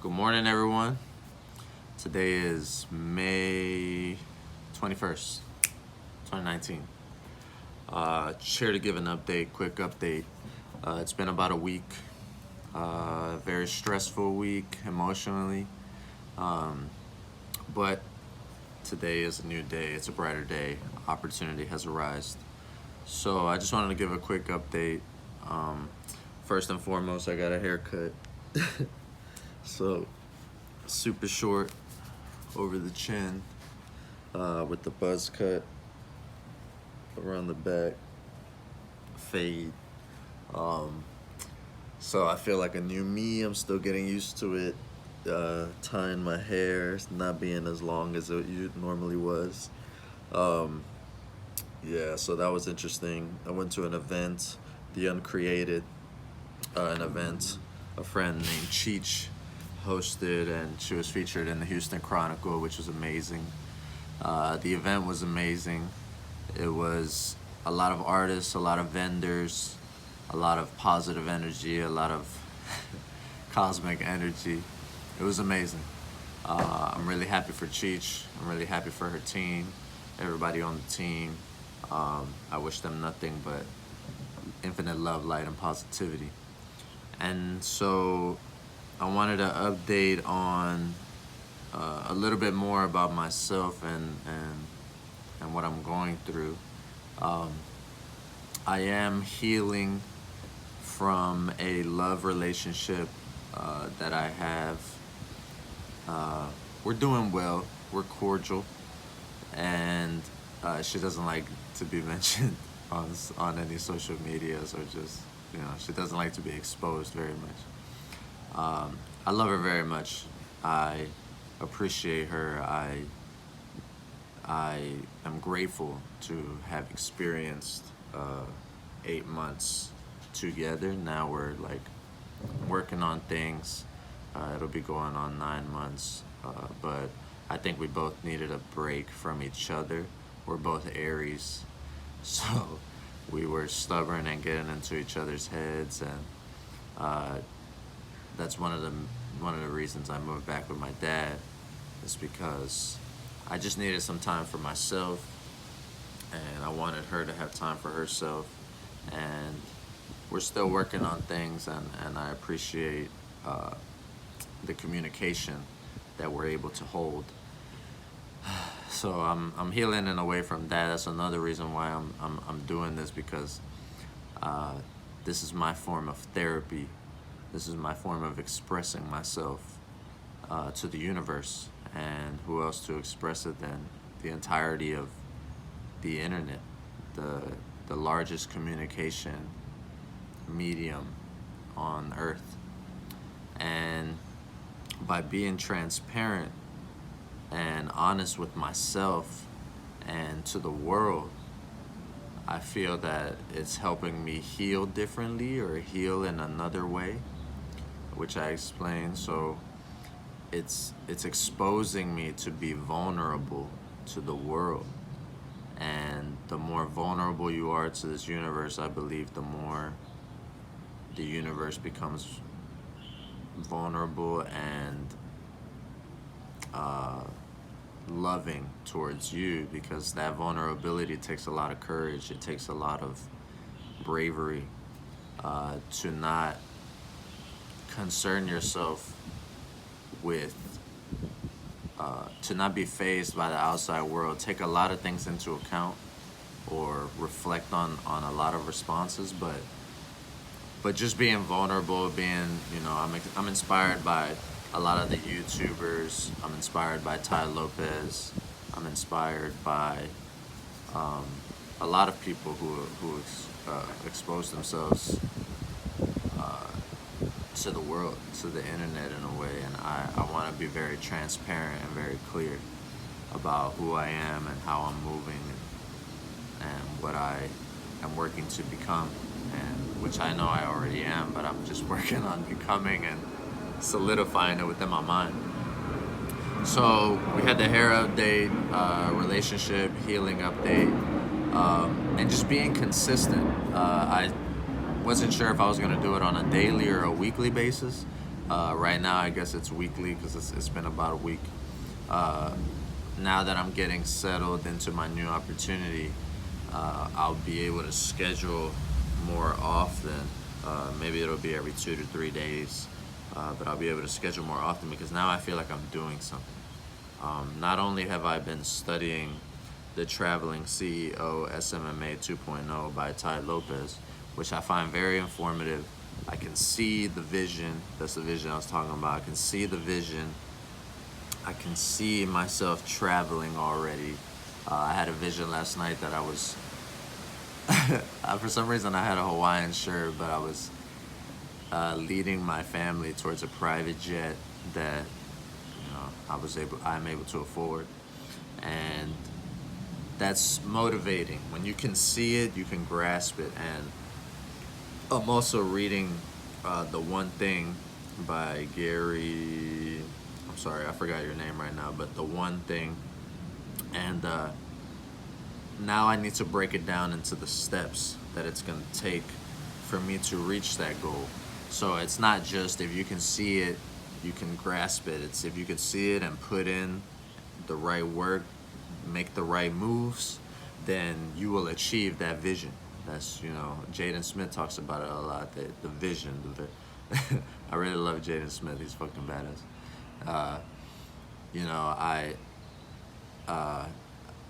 Good morning, everyone. Today is May 21st, 2019. Here to give an update, quick update. It's been about a week, very stressful week emotionally, but today is a new day. It's a brighter day. Opportunity has arisen. So I just wanted to give a quick update. First and foremost, I got a haircut. So super short over the chin, with the buzz cut around the back, fade. So I feel like a new me. I'm still getting used to it. Tying my hair, not being as long as it normally was. Yeah, so that was interesting. I went to an event, The Uncreated, an event a friend named Cheech hosted, and she was featured in the Houston Chronicle, which was amazing. The event was amazing. It was a lot of artists, a lot of vendors, a lot of positive energy, a lot of cosmic energy. It was amazing. I'm really happy for Cheech. I'm really happy for her team, everybody on the team. I wish them nothing but infinite love, light, and positivity. And so I wanted to update on a little bit more about myself and what I'm going through. I am healing from a love relationship that I have. We're doing well. We're cordial, and she doesn't like to be mentioned on any social medias, or just, she doesn't like to be exposed very much. I love her very much. I appreciate her. I am grateful to have experienced 8 months together. Now we're like working on things. It'll be going on 9 months, but I think we both needed a break from each other. We're both Aries, so we were stubborn and getting into each other's heads, and that's one of the reasons I moved back with my dad, is because I just needed some time for myself, and I wanted her to have time for herself. And we're still working on things, and I appreciate the communication that we're able to hold. So I'm healing in a way from that. That's another reason why I'm doing this, because this is my form of therapy. This is my form of expressing myself to the universe. And who else to express it than the entirety of the internet, the largest communication medium on Earth. And by being transparent and honest with myself and to the world, I feel that it's helping me heal differently, or heal in another way, which I explained. So it's exposing me to be vulnerable to the world. And the more vulnerable you are to this universe, I believe the more the universe becomes vulnerable and loving towards you, because that vulnerability takes a lot of courage. It takes a lot of bravery to not concern yourself with, to not be fazed by the outside world, take a lot of things into account, or reflect on a lot of responses, but just being vulnerable, being, I'm inspired by a lot of the YouTubers. I'm inspired by Ty Lopez. I'm inspired by a lot of people who expose themselves to the world, to the internet in a way. And I want to be very transparent and very clear about who I am and how I'm moving, and what I am working to become, and which I know I already am, but I'm just working on becoming and solidifying it within my mind. So we had the hair update, relationship healing update, and just being consistent. I wasn't sure if I was going to do it on a daily or a weekly basis. Right now, I guess it's weekly because it's been about a week. Uh, Now that I'm getting settled into my new opportunity, I'll be able to schedule more often. Maybe it'll be every 2 to 3 days, but I'll be able to schedule more often because now I feel like I'm doing something. Not only have I been studying The Traveling CEO SMMA 2.0 by Ty Lopez, which I find very informative. I can see the vision. That's the vision I was talking about. I can see the vision. I can see myself traveling already. I had a vision last night that I was, for some reason, I had a Hawaiian shirt, but I was leading my family towards a private jet that I'm able to afford, and that's motivating. When you can see it, you can grasp it. And I'm also reading The One Thing by Gary. I'm sorry, I forgot your name right now, but The One Thing. And now I need to break it down into the steps that it's going to take for me to reach that goal. So it's not just if you can see it, you can grasp it. It's if you can see it and put in the right work, make the right moves, then you will achieve that vision. That's, Jaden Smith talks about it a lot, the vision. I really love Jaden Smith. He's fucking badass. You know,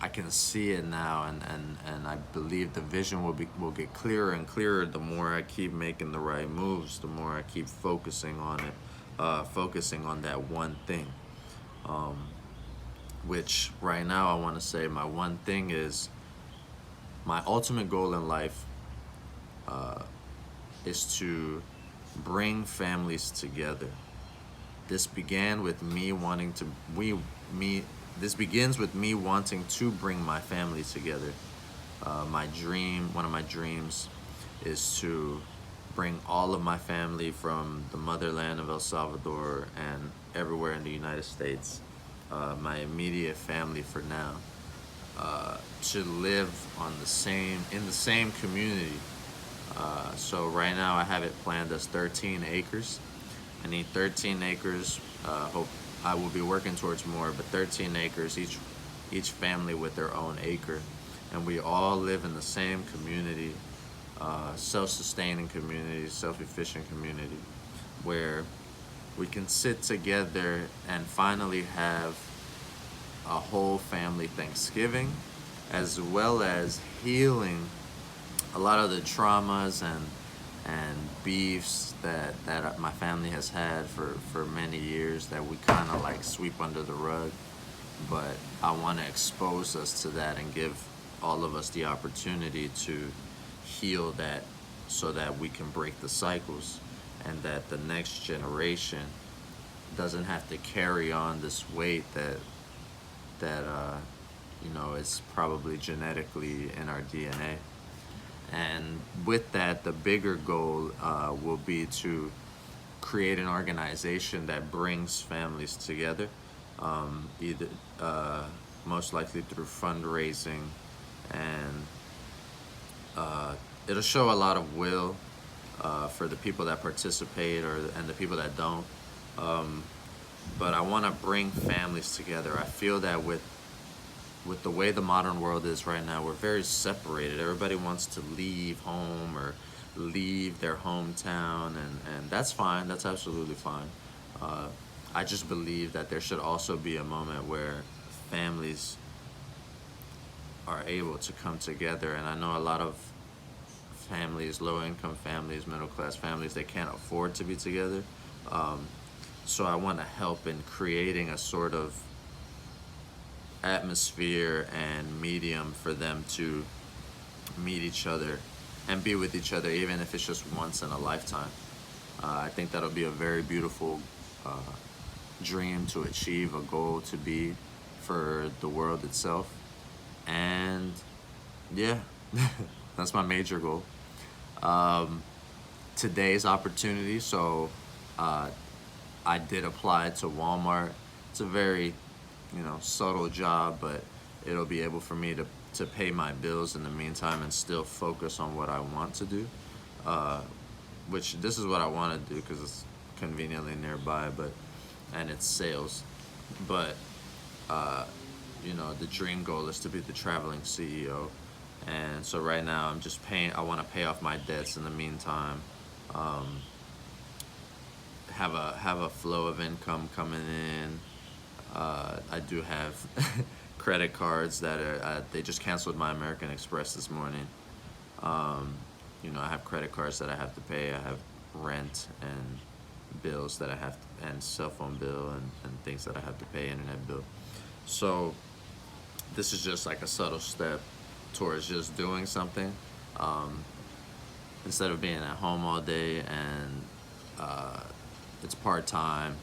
I can see it now, and I believe the vision will get clearer and clearer the more I keep making the right moves, the more I keep focusing on it, focusing on that one thing. Which right now I want to say my one thing is my ultimate goal in life is to bring families together. This began with me wanting to This begins with me wanting to bring my family together. One of my dreams, is to bring all of my family from the motherland of El Salvador and everywhere in the United States, my immediate family for now, to live in the same community. So right now I have it planned as 13 acres. I need 13 acres. Hope I will be working towards more, but 13 acres, each family with their own acre, and we all live in the same community, self-sustaining community, self-efficient community, where we can sit together and finally have a whole family Thanksgiving, as well as healing a lot of the traumas and beefs that my family has had for many years that we kind of like sweep under the rug. But I want to expose us to that and give all of us the opportunity to heal that so that we can break the cycles, and that the next generation doesn't have to carry on this weight that is probably genetically in our DNA. And with that, the bigger goal will be to create an organization that brings families together, either most likely through fundraising, and it'll show a lot of will for the people that participate and the people that don't. But I want to bring families together. I feel that with the way the modern world is right now, we're very separated. Everybody wants to leave home or leave their hometown, and that's fine. That's absolutely fine. I just believe that there should also be a moment where families are able to come together. And I know a lot of families, low-income families, middle-class families, they can't afford to be together. So I want to help in creating a sort of atmosphere and medium for them to meet each other and be with each other, even if it's just once in a lifetime. I think that'll be a very beautiful dream to achieve, a goal to be for the world itself. And yeah, that's my major goal. Today's opportunity, so I did apply to Walmart. It's a very subtle job, but it'll be able for me to pay my bills in the meantime and still focus on what I want to do. Which this is what I want to do, because conveniently nearby, but and it's sales. But you know, the dream goal is to be the traveling CEO. And so right now I'm just paying. I want to pay off my debts in the meantime. Um, have a flow of income coming in. I do have credit cards that are. They just canceled my American Express this morning. Um, you know, I have credit cards that I have to pay. I have rent and bills that I have, and cell phone bill and things that I have to pay, internet bill. So this is just like a subtle step towards just doing something, um, instead of being at home all day. And uh, it's part time,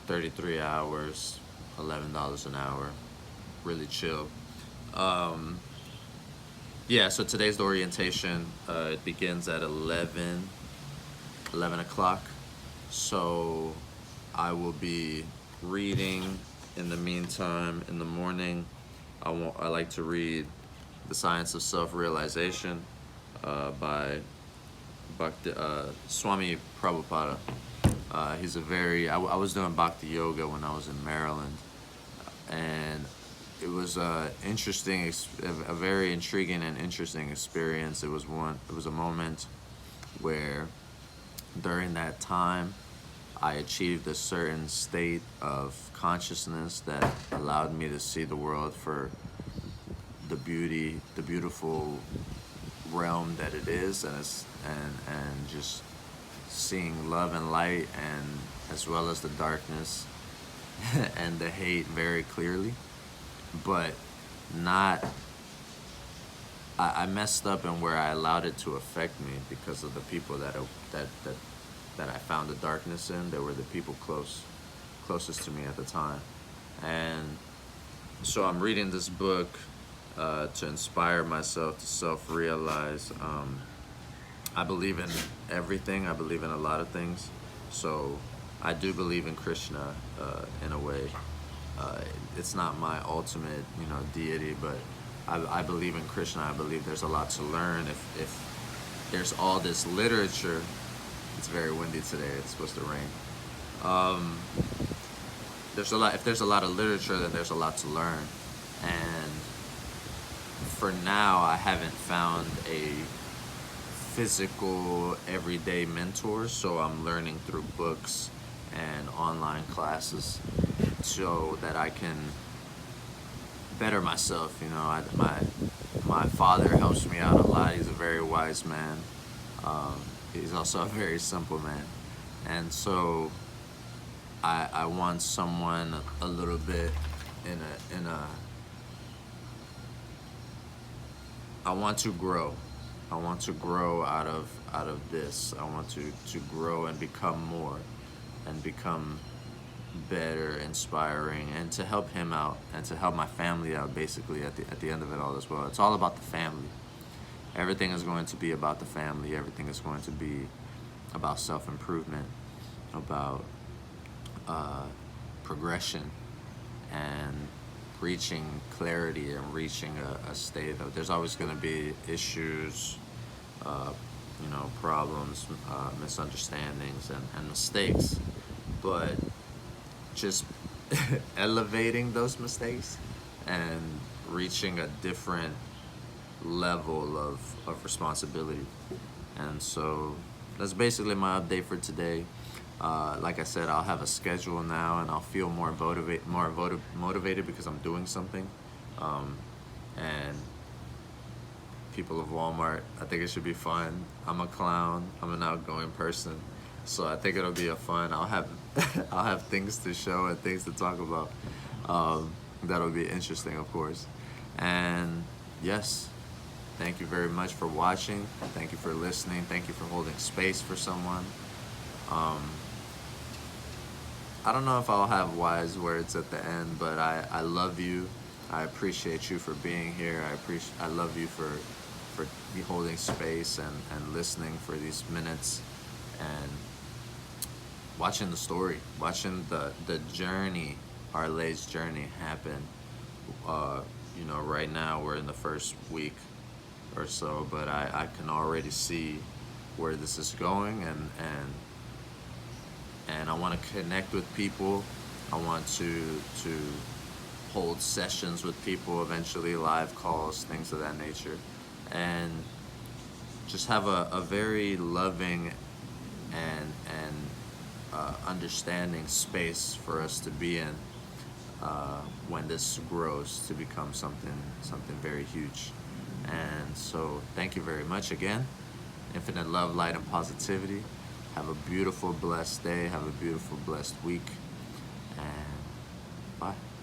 33 hours, $11 an hour, really chill. Um, yeah, so today's the orientation. It begins at 11 o'clock. So I will be reading in the meantime. In the morning, I like to read The Science of Self-Realization by Swami Prabhupada. He's a very, I was doing Bhakti Yoga when I was in Maryland, and it was a very intriguing and interesting experience. It was a moment where during that time I achieved a certain state of consciousness that allowed me to see the world for the beautiful realm that it is, and just seeing love and light, and as well as the darkness and the hate very clearly. But not, I messed up in where I allowed it to affect me because of the people that I found the darkness in. They were the people closest to me at the time. And so I'm reading this book to inspire myself to self-realize. I believe in everything. I believe in a lot of things. So I do believe in Krishna in a way. It's not my ultimate, deity, but I believe in Krishna. I believe there's a lot to learn. If there's all this literature, it's very windy today. It's supposed to rain. There's a lot. If there's a lot of literature, then there's a lot to learn. And for now, I haven't found a physical everyday mentor, so I'm learning through books and online classes so that I can better myself. My father helps me out a lot. He's a very wise man. He's also a very simple man, and so I want someone a little bit in a I want to grow. I want to grow out of this. I want to grow and become more, and become better, inspiring, and to help him out, and to help my family out, basically at the end of it all as well. It's all about the family. Everything is going to be about the family. Everything is going to be about self-improvement, about progression, and reaching clarity, and reaching a state of, there's always going to be issues, problems, misunderstandings, and mistakes, but just elevating those mistakes and reaching a different level of responsibility. And so that's basically my update for today. Like I said, I'll have a schedule now, and I'll feel more motivated because I'm doing something. And people of Walmart, I think it should be fun. I'm a clown. I'm an outgoing person, so I think it'll be a fun. I'll have I'll have things to show and things to talk about. That'll be interesting, of course. And yes, thank you very much for watching. Thank you for listening. Thank you for holding space for someone. I don't know if I'll have wise words at the end, but I love you. I appreciate you for being here. I love you for you holding space and listening for these minutes, and watching the story, watching the journey, our Lay's journey happen. Right now we're in the first week or so, but I can already see where this is going, and and I want to connect with people. I want to hold sessions with people, eventually live calls, things of that nature, and just have a very loving and understanding space for us to be in when this grows to become something very huge. And so, thank you very much again. Infinite love, light, and positivity. Have a beautiful, blessed day. Have a beautiful, blessed week. And bye.